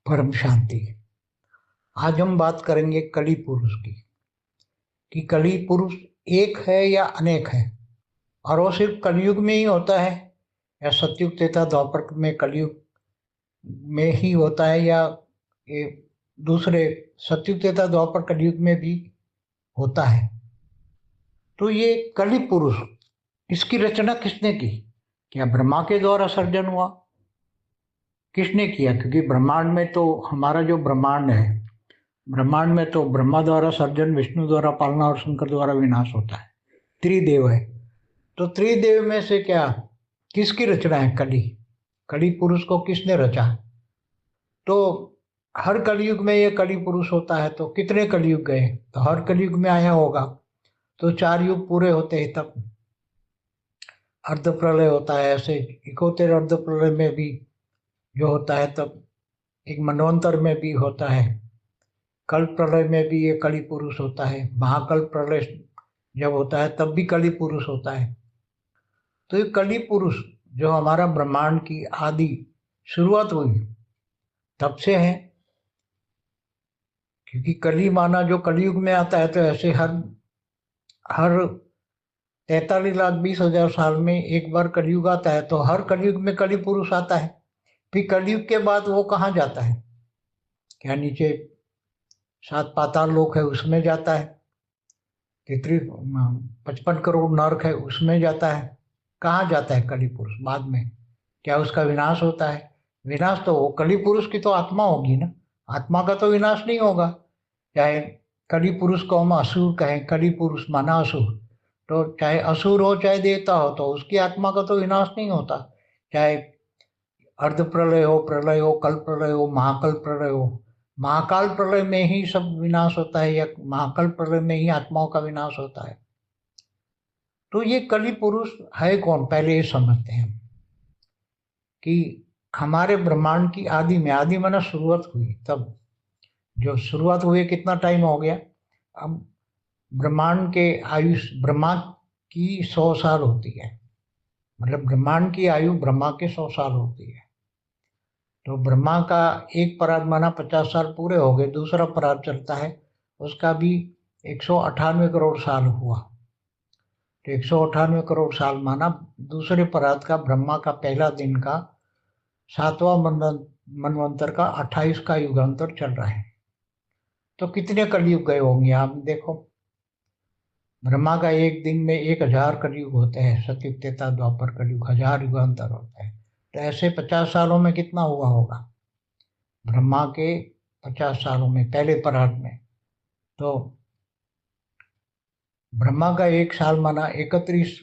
परम शांति। आज हम बात करेंगे कली पुरुष की, कि कली पुरुष एक है या अनेक है, और वो सिर्फ कलयुग में ही होता है या सतयुग त्रेता द्वापर में कलयुग में ही होता है, या ये दूसरे सतयुग त्रेता द्वापर कलयुग में भी होता है। तो ये कली पुरुष, इसकी रचना किसने की? क्या ब्रह्मा के द्वारा सर्जन हुआ? किसने किया? क्योंकि ब्रह्मांड में तो हमारा जो ब्रह्मांड है, ब्रह्मांड में तो ब्रह्मा द्वारा सर्जन, विष्णु द्वारा पालना और शंकर द्वारा विनाश होता है। त्रिदेव है। तो त्रिदेव में से क्या किसकी रचना है? कली। कली पुरुष को किसने रचा? तो हर कलयुग में ये कली पुरुष होता है। तो कितने कलयुग गए? तो हर कलयुग में आया होगा तो 4 युग पूरे होते हैं तब अर्ध प्रलय होता है। ऐसे इकोत्तर अर्ध प्रलय में भी जो होता है तब एक मनवंतर में भी होता है। कल्प प्रलय में भी ये कली पुरुष होता है। महाकल्प प्रलय जब होता है तब भी कली पुरुष होता है। तो ये कली पुरुष जो हमारा ब्रह्मांड की आदि शुरुआत हुई तब से है। क्योंकि कली माना जो कलयुग में आता है, तो ऐसे हर हर 43,20,000 साल में एक बार कलयुग आता है। तो हर कलयुग में कली पुरुष आता है। फिर कलयुग के बाद वो कहाँ जाता है? क्या नीचे 7 पाताल लोक है उसमें जाता है? 55 करोड़ नरक है उसमें जाता है? कहाँ जाता है कली पुरुष बाद में? क्या उसका विनाश होता है? विनाश तो वो कली पुरुष की तो आत्मा होगी ना। आत्मा का तो विनाश नहीं होगा। चाहे कली पुरुष को हम असुर कहें, कली पुरुष माना असुर, तो चाहे असुर हो चाहे देवता हो, तो उसकी आत्मा का तो विनाश नहीं होता। चाहे अर्ध प्रलय हो, प्रलय हो, कल प्रलय हो, महाकल प्रलय हो, महाकाल प्रलय में ही सब विनाश होता है, या महाकल प्रलय में ही आत्माओं का विनाश होता है। तो ये कली पुरुष है कौन? पहले ये समझते हैं कि हमारे ब्रह्मांड की आदि में, आदि माना शुरुआत हुई तब, जो शुरुआत हुई कितना टाइम हो गया? अब ब्रह्मांड के आयुष ब्रह्मा की 100 साल होती है। मतलब ब्रह्मांड की आयु ब्रह्मा के 100 साल होती है। तो ब्रह्मा का एक पराग माना 50 साल पूरे हो गए, दूसरा पराग चलता है उसका भी 198 करोड़ साल हुआ। तो 198 करोड़ साल माना दूसरे पराग का, ब्रह्मा का पहला दिन का 7वां मनवंतर का 28 का युगांतर चल रहा है। तो कितने कलयुग गए होंगे आप देखो। ब्रह्मा का एक दिन में 1000 कलयुग होते हैं। सतयुग त्रेता द्वापर कलयुग 1000 युगांतर होता है। तो ऐसे 50 सालों में कितना हुआ होगा? ब्रह्मा के 50 सालों में, पहले पराग में। तो ब्रह्मा का एक साल माना 31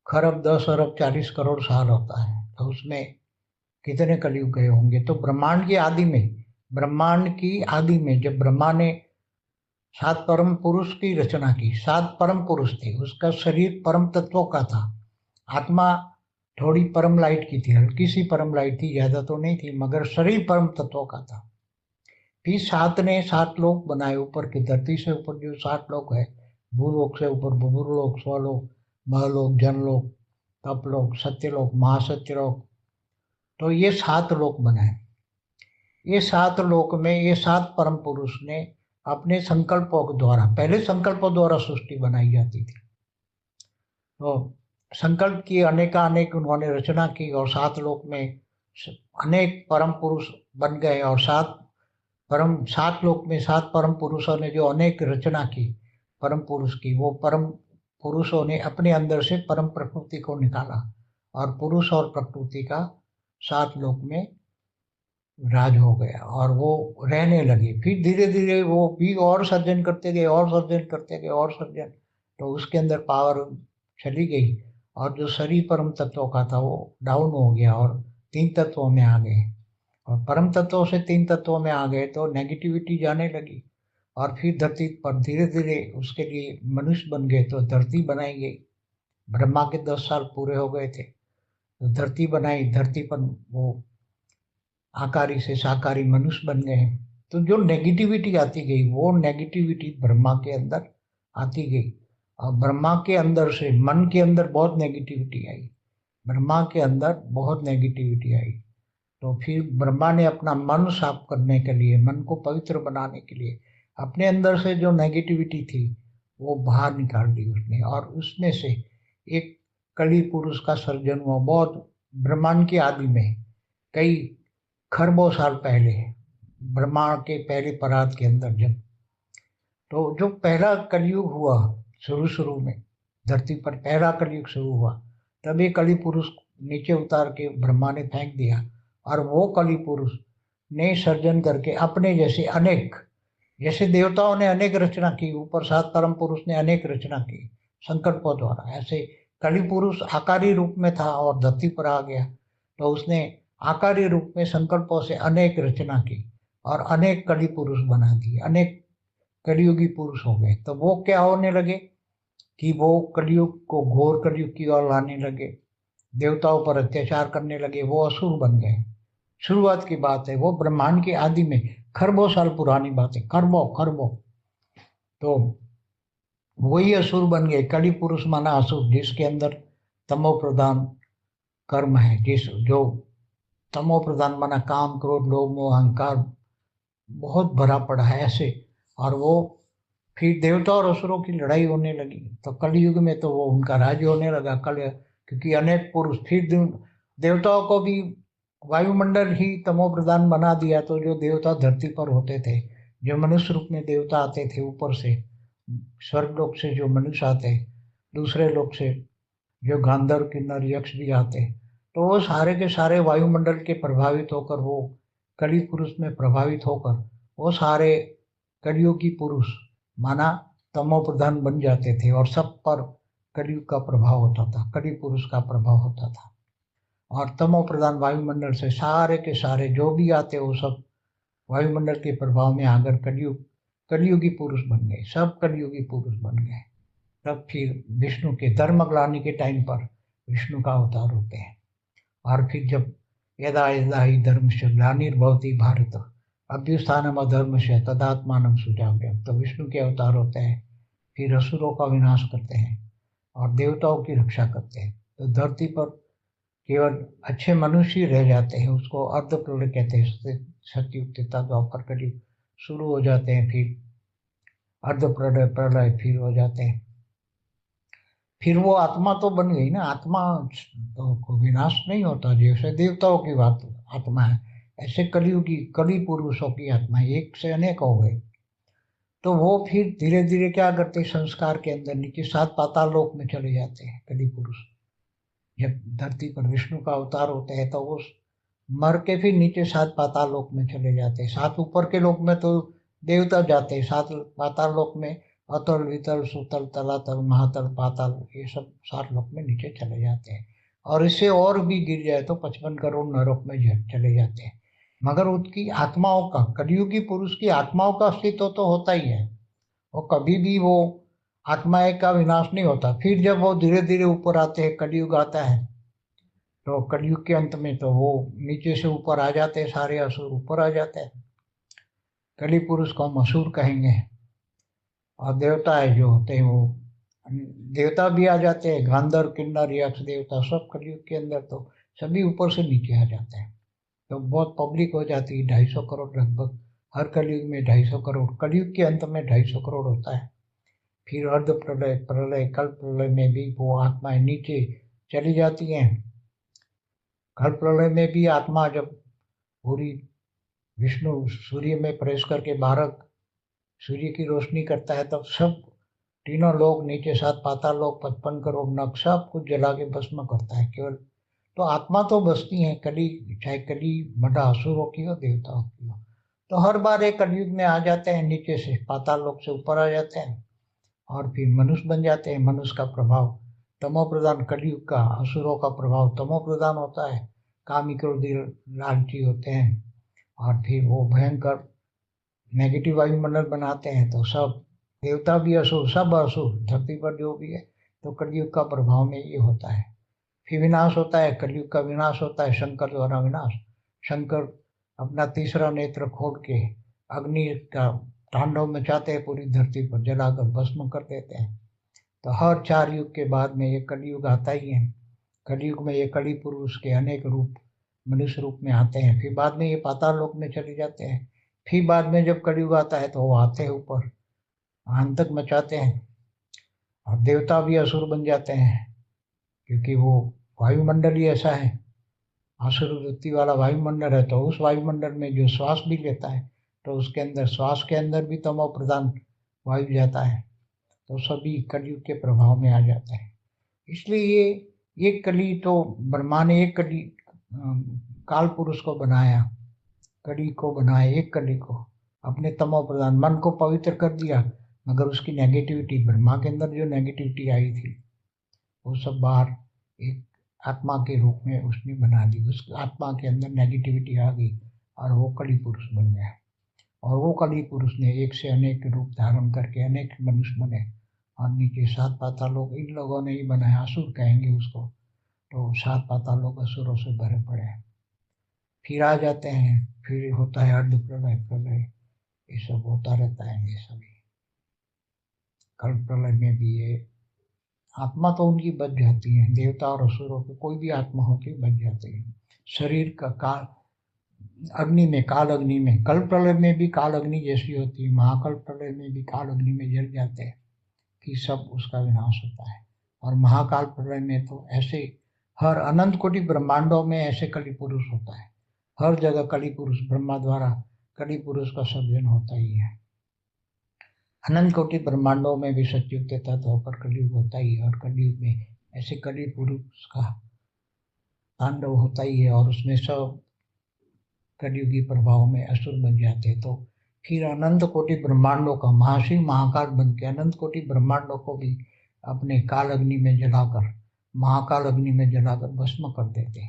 खरब 10 अरब 40 करोड़ साल होता है। तो उसमें कितने कलयुग गए होंगे? तो ब्रह्मांड की आदि में, ब्रह्मांड की आदि में जब ब्रह्मा ने 7 परम पुरुष की रचना की, 7 परम पुरुष थे, उसका शरीर परम तत्वों का था, आत्मा थोड़ी परम लाइट की थी, हल्की सी परम लाइट थी, ज्यादा तो नहीं थी, मगर शरीर परम तत्वों का था। फिर 7 ने 7 लोक बनाए ऊपर की धरती से ऊपर, जो 7 लोक है, भूलोक से ऊपर भूलोक, स्वलोक, महलोक, जनलोक, तपलोक, सत्यलोक, महासत्यलोक। तो ये 7 लोक बनाए। ये 7 लोक में ये 7 परम पुरुष ने अपने संकल्पों के द्वारा, पहले संकल्पों द्वारा सृष्टि बनाई जाती थी। तो संकल्प की अनेकानेक उन्होंने रचना की, और 7 लोक में अनेक परम पुरुष बन गए। और 7 लोक में 7 परम पुरुषों ने जो अनेक रचना की परम पुरुष की, वो परम पुरुषों ने अपने अंदर से परम प्रकृति को निकाला, और पुरुष और प्रकृति का 7 लोक में राज हो गया, और वो रहने लगे। फिर धीरे धीरे वो भी और सर्जन करते गए, और सर्जन करते गए, और सर्जन। तो उसके अंदर पावर चली गई, और जो शरीर परम तत्वों का था वो डाउन हो गया, और 3 तत्वों में आ गए। और परम तत्वों से 3 तत्वों में आ गए तो नेगेटिविटी जाने लगी। और फिर धरती पर धीरे धीरे उसके लिए मनुष्य बन गए, तो धरती बनाई गई। ब्रह्मा के 10 साल पूरे हो गए थे तो धरती बनाई। धरती पर वो आकारी से साकारी मनुष्य बन गए। तो जो नेगेटिविटी आती गई, वो नेगेटिविटी ब्रह्मा के अंदर आती गई, और ब्रह्मा के अंदर से मन के अंदर बहुत नेगेटिविटी आई। ब्रह्मा के अंदर बहुत नेगेटिविटी आई। तो फिर ब्रह्मा ने अपना मन साफ करने के लिए, मन को पवित्र बनाने के लिए, अपने अंदर से जो नेगेटिविटी थी वो बाहर निकाल दी उसने, और उसमें से एक कली पुरुष का सर्जन हुआ। बहुत ब्रह्मांड की आदि में, कई खरबों साल पहले, ब्रह्मांड के पहले परात के अंदर, जब तो जो पहला कलयुग हुआ, शुरू शुरू में धरती पर पहला कलयुग शुरू हुआ, तब ये कली पुरुष नीचे उतार के ब्रह्मा ने फेंक दिया, और वो कली पुरुष ने सर्जन करके अपने जैसे अनेक, जैसे देवताओं ने अनेक रचना की, ऊपर सात परम पुरुष ने अनेक रचना की संकल्पों द्वारा, ऐसे कली पुरुष आकारी रूप में था और धरती पर आ गया, तो उसने आकारी रूप में संकल्पों से अनेक रचना की और अनेक कली पुरुष बना दिए, अनेक कलियुगी पुरुष हो गए। तो वो क्या होने लगे कि वो कलयुग को घोर कलयुग की ओर लाने लगे, देवताओं पर अत्याचार करने लगे, वो असुर बन गए। शुरुआत की बात है, वो ब्रह्मांड की आदि में, खरबों साल पुरानी बात है, खरबों खरबों। तो वही असुर बन गए। कलि पुरुष माना असुर, जिसके अंदर तमो प्रधान कर्म है, जिस जो तमो प्रधान माना काम क्रोध लोभ मोह अहंकार बहुत भरा पड़ा है ऐसे। और वो फिर देवता और असुरों की लड़ाई होने लगी, तो कलयुग में तो वो उनका राज्य होने लगा कल, क्योंकि अनेक पुरुष, फिर देवताओं को भी वायुमंडल ही तमो प्रधान बना दिया। तो जो देवता धरती पर होते थे, जो मनुष्य रूप में देवता आते थे ऊपर से, स्वर्ग लोक से जो मनुष्य आते, दूसरे लोक से जो गांधर्व किन्नर यक्ष भी आते, तो वो सारे के सारे वायुमंडल के प्रभावित होकर, वो कलि पुरुष में प्रभावित होकर, वो सारे कलियुगी पुरुष माना तमो प्रधान बन जाते थे, और सब पर कलयुग का प्रभाव होता था, कलि पुरुष का प्रभाव होता था। और तमो प्रधान वायुमंडल से सारे के सारे जो भी आते, वो सब वायुमंडल के प्रभाव में आकर कलियुगी पुरुष बन गए, सब कलियुगी पुरुष बन गए। तब फिर विष्णु के धर्म ग्लानि के टाइम पर विष्णु का अवतार होते हैं। और फिर जब यदा यदा ही धर्मस्य ग्लानिर्भवति भारत अभ्युत्थानम अधर्मस्य तदात्मानं सृजाम्यहम्, तो विष्णु के अवतार होते हैं, फिर असुरों का विनाश करते हैं और देवताओं की रक्षा करते हैं। तो धरती पर केवल अच्छे मनुष्य ही रह जाते हैं, उसको अर्ध प्रलय कहते हैं। सतयुग त्रेता द्वापर कलयुग शुरू हो जाते हैं, फिर अर्ध प्रलय प्रलय फिर हो जाते हैं। फिर वो आत्मा तो बन गई ना, आत्मा तो को विनाश नहीं होता, जैसे देवताओं की बात आत्मा है, ऐसे कलियुगी कलि पुरुषों की आत्मा एक से अनेक हो गए। तो वो फिर धीरे धीरे क्या करते, संस्कार के अंदर नीचे सात पाताल लोक में चले जाते हैं कलि पुरुष। जब धरती पर विष्णु का अवतार होते हैं, तो वो मर के फिर नीचे सात पाताल लोक में चले जाते हैं। सात ऊपर के लोक में तो देवता जाते हैं, सात पाताल लोक में अतल वितल सुतल तलातल महातल पाताल, ये सब सात लोक में नीचे चले जाते हैं। और इससे और भी गिर जाए तो 55 करोड़ नरक में चले जाते हैं। मगर उसकी आत्माओं का, कलियुगी पुरुष की आत्माओं का अस्तित्व तो होता ही है, वो कभी भी वो आत्माएं का विनाश नहीं होता। फिर जब वो धीरे धीरे ऊपर आते हैं, कलयुग आता है, तो कलयुग के अंत में तो वो नीचे से ऊपर आ जाते हैं, सारे असुर ऊपर आ जाते हैं। कलि पुरुष को हम असुर कहेंगे। और देवता है जो होते हैं, वो देवता भी आ जाते हैं, गांधर्व किन्नर यक्ष देवता सब कलयुग के अंदर तो सभी ऊपर से नीचे आ जाते हैं। तो बहुत पब्लिक हो जाती है, 250 करोड़ लगभग, हर कलयुग में 250 करोड़, कलयुग के अंत में 250 करोड़ होता है। फिर अर्ध प्रलय प्रलय कल प्रलय में भी वो आत्माएं नीचे चली जाती हैं। कल प्रलय में भी आत्मा जब पूरी विष्णु सूर्य में प्रवेश करके 12 सूर्य की रोशनी करता है, तब सब तीनों लोग नीचे सात पाताल लोग 55 करोड़ नग सब कुछ जला के भस्म करता है केवल। तो आत्मा तो बसती है कली, चाहे कली मडा असुरों की हो देवताओं की हो। तो हर बार एक कलयुग में आ जाते हैं, नीचे से पाताल लोक से ऊपर आ जाते हैं और फिर मनुष्य बन जाते हैं। मनुष्य का प्रभाव तमो प्रधान, कलयुग का असुरों का प्रभाव तमो प्रधान होता है, कामी क्रोधी लालची होते हैं, और फिर वो भयंकर नेगेटिव वायुमंडल बनाते हैं। तो सब देवता भी असुर, सब असुर धरती पर जो भी है, तो कलयुग का प्रभाव में ये होता है। फिर विनाश होता है, कलयुग का विनाश होता है शंकर द्वारा विनाश। शंकर अपना तीसरा नेत्र खोल के अग्नि का तांडव मचाते हैं, पूरी धरती पर जलाकर भस्म कर देते हैं। तो हर 4 युग के बाद में ये कलयुग आता ही है। कलयुग में ये कलि पुरुष के अनेक रूप मनुष्य रूप में आते हैं, फिर बाद में ये पाताल लोक में चले जाते हैं, फिर बाद में जब कलयुग आता है तो वो आते हैं ऊपर, आंतक मचाते हैं, और देवता भी असुर बन जाते हैं, क्योंकि वो वायुमंडल ही ऐसा है, असुर वृत्ति वाला वायुमंडल है। तो उस वायुमंडल में जो श्वास भी लेता है तो उसके अंदर, श्वास के अंदर भी तमो प्रधान वायु जाता है, तो सभी कलयुग के प्रभाव में आ जाता है। इसलिए ये कली तो ब्रह्मा ने एक कली काल पुरुष को बनाया, कली को बनाया, एक कली को अपने तमो प्रधान मन को पवित्र कर दिया, मगर उसकी नेगेटिविटी, ब्रह्मा के अंदर जो नेगेटिविटी आई थी वो सब बाहर एक आत्मा के रूप में उसने बना दी, उस आत्मा के अंदर नेगेटिविटी आ गई और वो कली पुरुष बन गया। और वो कली पुरुष ने एक से अनेक रूप धारण करके अनेक मनुष्य बने, और नीचे 7 पाताल लोग इन लोगों ने ही बनाया, असुर कहेंगे उसको। तो 7 पाताल लोग असुरों से भरे पड़े हैं, फिर आ जाते हैं, फिर होता है अर्ध प्रलय, प्रलय, ये सब होता रहता है। ये सभी कल प्रलय में भी ये आत्मा तो उनकी बच जाती है, देवता और असुरों की कोई भी आत्मा होती है बच जाती है। शरीर का काल अग्नि में, काल अग्नि में, कल प्रलय में भी काल अग्नि जैसी होती है, महाकल प्रलय में भी काल अग्नि में जल जाते हैं, कि सब उसका विनाश होता है। और महाकाल प्रलय में तो ऐसे हर अनंत कोटि ब्रह्मांडों में ऐसे कली पुरुष होता है, हर जगह कली पुरुष, ब्रह्मा द्वारा कली पुरुष का सर्जन होता ही है। अनंत कोटि ब्रह्मांडों में भी सतयुग के तत्व होकर कलयुग होता ही है, और कलयुग में ऐसे कली पुरुष का तांडव होता ही है, और उसमें सब कलयुगी प्रभाव में असुर बन जाते। तो फिर अनंत कोटि ब्रह्मांडों का महाशिव महाकाल बन के अनंत कोटि ब्रह्मांडों को भी अपने काल अग्नि में जलाकर, महाकाल अग्नि में जलाकर भस्म कर देते।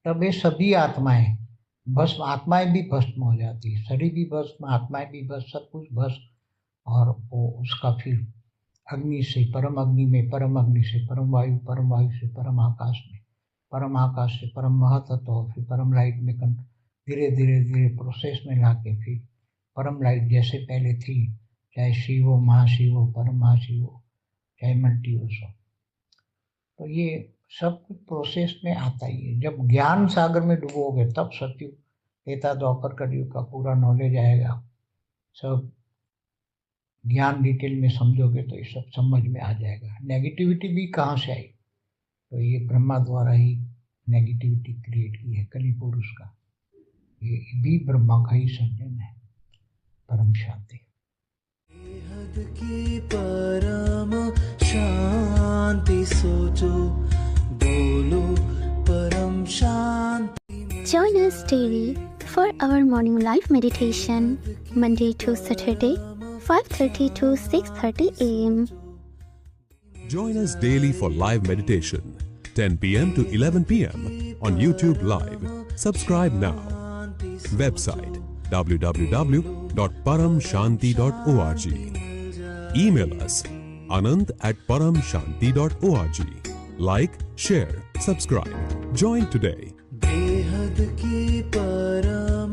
तब ये सभी आत्माएं भस्म, आत्माएं भी भस्म हो जाती है, शरीर भी भस्म, आत्माएं भी भस्म, सब कुछ भस्म। और वो उसका फिर अग्नि से परम अग्नि में, परम अग्नि से परम वायु, परम वायु से परम आकाश में, परम आकाश से परम महातत्व, फिर परम लाइट में धीरे धीरे धीरे प्रोसेस में लाके फिर परम लाइट जैसे पहले थी, चाहे शिव हो, महाशिव हो, परम महाशिव हो, चाहे मल्टीवर्स हो। तो ये सब कुछ प्रोसेस में आता ही है। जब ज्ञान सागर में डूबोगे तब सतयुग, त्रेता, द्वापर, कलयुग का पूरा नॉलेज आएगा। सब ज्ञान डिटेल में समझोगे तो ये सब समझ में आ जाएगा। नेगेटिविटी भी कहाँ से आई, तो ये ब्रह्मा द्वारा ही नेगेटिविटी क्रिएट की है कली पुरुष का, ये भी ब्रह्मा का ही सर्जन है। परम शांति। बेहद की परम शांति सोचो, बोलो परम शांति। Join us daily for our morning live meditation, Monday to Saturday, 5:30 to 6:30 a.m. Join us daily for live meditation, 10 p.m. to 11 p.m. on YouTube Live. Subscribe now. Website www.paramshanti.org. Email us anand@paramshanti.org. Like, share, subscribe. Join today. बेहद की परम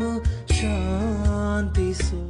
शांति सो